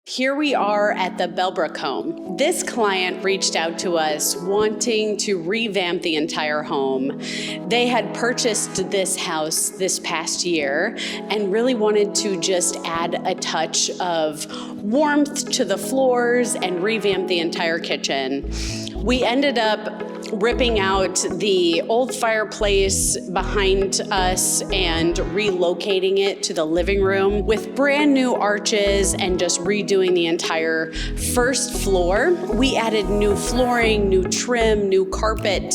Here we are at the Bellbrook home. This client reached out to us wanting to revamp the entire home. They had purchased this house this past year and really wanted to just add a touch of warmth to the floors and revamp the entire kitchen. We ended up ripping out the old fireplace behind us and relocating it to the living room with brand new arches and just redoing the entire first floor. We added new flooring, new trim, new carpet,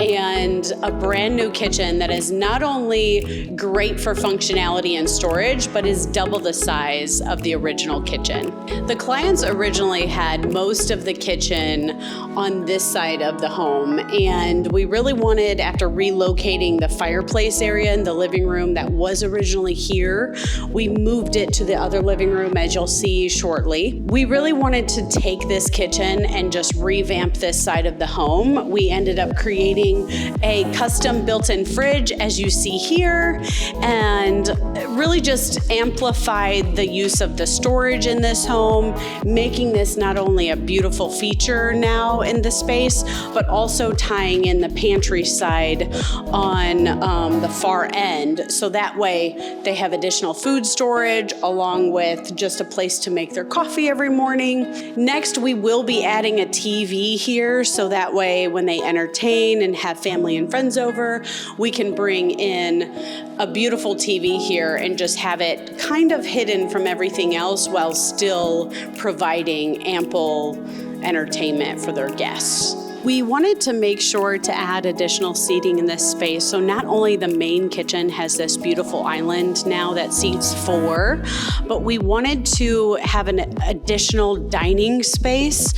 and a brand new kitchen that is not only great for functionality and storage, but is double the size of the original kitchen. The clients originally had most of the kitchen on this side of the home, and we really wanted, after relocating the fireplace area in the living room that was originally here, we moved it to the other living room, as you'll see shortly. We really wanted to take this kitchen and just revamp this side of the home. We ended up creating a custom built-in fridge, as you see here, and really just amplified the use of the storage in this home, making this not only a beautiful feature now in the space, but also tying in the pantry side on the far end. So that way they have additional food storage along with just a place to make their coffee every morning. Next, we will be adding a TV here, so that way when they entertain and have family and friends over, we can bring in a beautiful TV here and just have it kind of hidden from everything else while still providing ample entertainment for their guests. We wanted to make sure to add additional seating in this space. So not only the main kitchen has this beautiful island now that seats 4, but we wanted to have an additional dining space.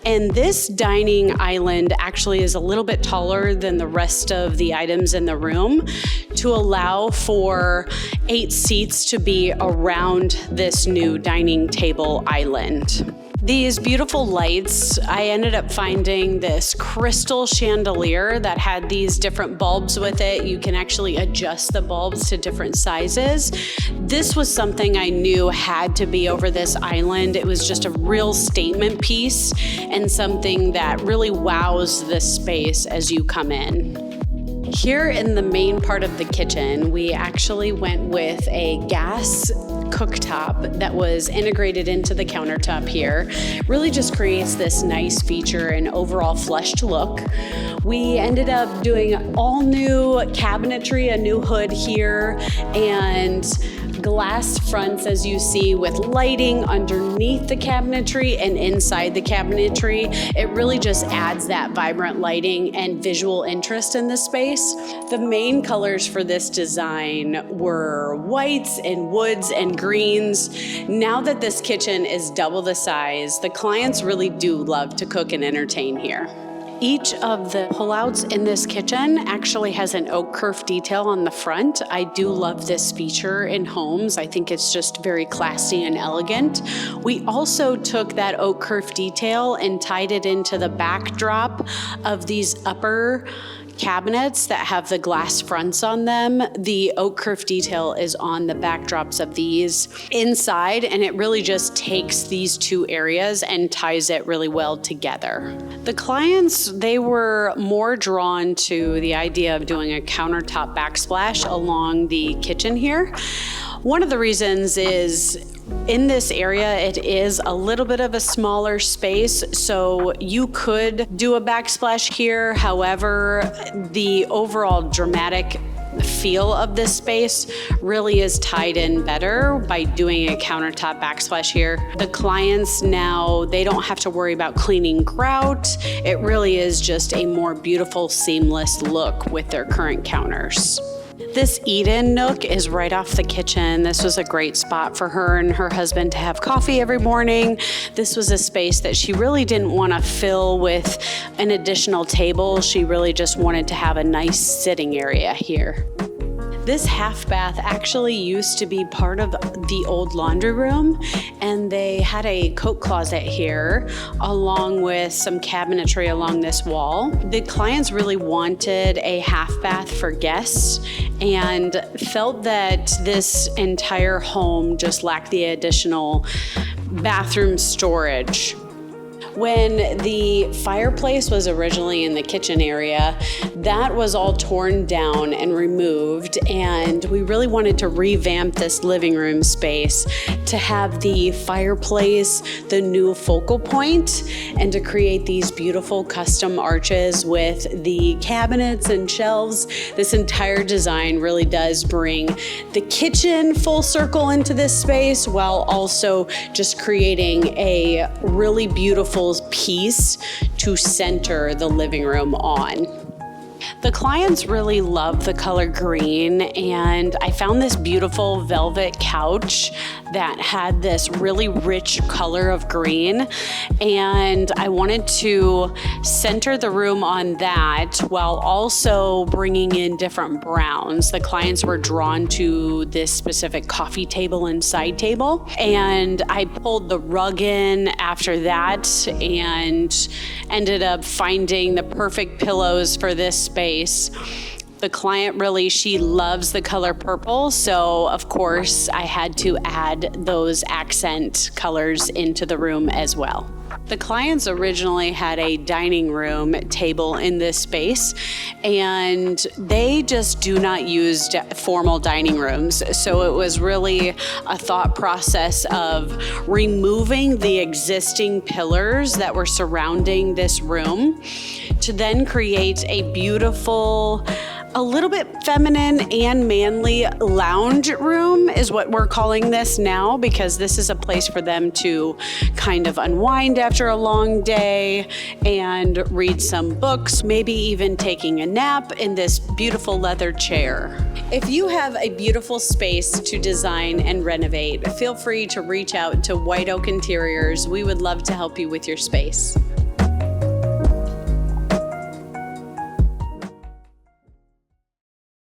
And this dining island actually is a little bit taller than the rest of the items in the room to allow for 8 seats to be around this new dining table island. These beautiful lights, I ended up finding this crystal chandelier that had these different bulbs with it. You can actually adjust the bulbs to different sizes. This was something I knew had to be over this island. It was just a real statement piece and something that really wows this space as you come in. Here in the main part of the kitchen, we actually went with a gas cooktop that was integrated into the countertop here. Really just creates this nice feature and overall flushed look. We ended up doing all new cabinetry, a new hood here, and glass fronts, as you see, with lighting underneath the cabinetry and inside the cabinetry. It really just adds that vibrant lighting and visual interest in the space. The main colors for this design were whites and woods and greens. Now that this kitchen is double the size, the clients really do love to cook and entertain here. Each of the pullouts in this kitchen actually has an oak kerf detail on the front. I do love this feature in homes. I think it's just very classy and elegant. We also took that oak kerf detail and tied it into the backdrop of these upper cabinets that have the glass fronts on them. The oak kerf detail is on the backdrops of these inside, and it really just takes these two areas and ties it really well together. The clients, they were more drawn to the idea of doing a countertop backsplash along the kitchen here. One of the reasons is in this area, it is a little bit of a smaller space, so you could do a backsplash here. However, the overall dramatic feel of this space really is tied in better by doing a countertop backsplash here. The clients now, they don't have to worry about cleaning grout. It really is just a more beautiful, seamless look with their current counters. This eat-in nook is right off the kitchen. This was a great spot for her and her husband to have coffee every morning. This was a space that she really didn't want to fill with an additional table. She really just wanted to have a nice sitting area here. This half bath actually used to be part of the old laundry room, and they had a coat closet here along with some cabinetry along this wall. The clients really wanted a half bath for guests and felt that this entire home just lacked the additional bathroom storage. When the fireplace was originally in the kitchen area, that was all torn down and removed, and we really wanted to revamp this living room space to have the fireplace the new focal point and to create these beautiful custom arches with the cabinets and shelves. This entire design really does bring the kitchen full circle into this space while also just creating a really beautiful piece to center the living room on. The clients really love the color green, and I found this beautiful velvet couch that had this really rich color of green, and I wanted to center the room on that while also bringing in different browns. The clients were drawn to this specific coffee table and side table, and I pulled the rug in after that and ended up finding the perfect pillows for this space. The client she loves the color purple, so of course I had to add those accent colors into the room as well. The clients originally had a dining room table in this space, and they just do not use formal dining rooms. So it was really a thought process of removing the existing pillars that were surrounding this room to then create a beautiful, a little bit feminine and manly lounge room is what we're calling this now, because this is a place for them to kind of unwind after a long day and read some books, maybe even taking a nap in this beautiful leather chair. If you have a beautiful space to design and renovate, feel free to reach out to White Oak Interiors. We would love to help you with your space.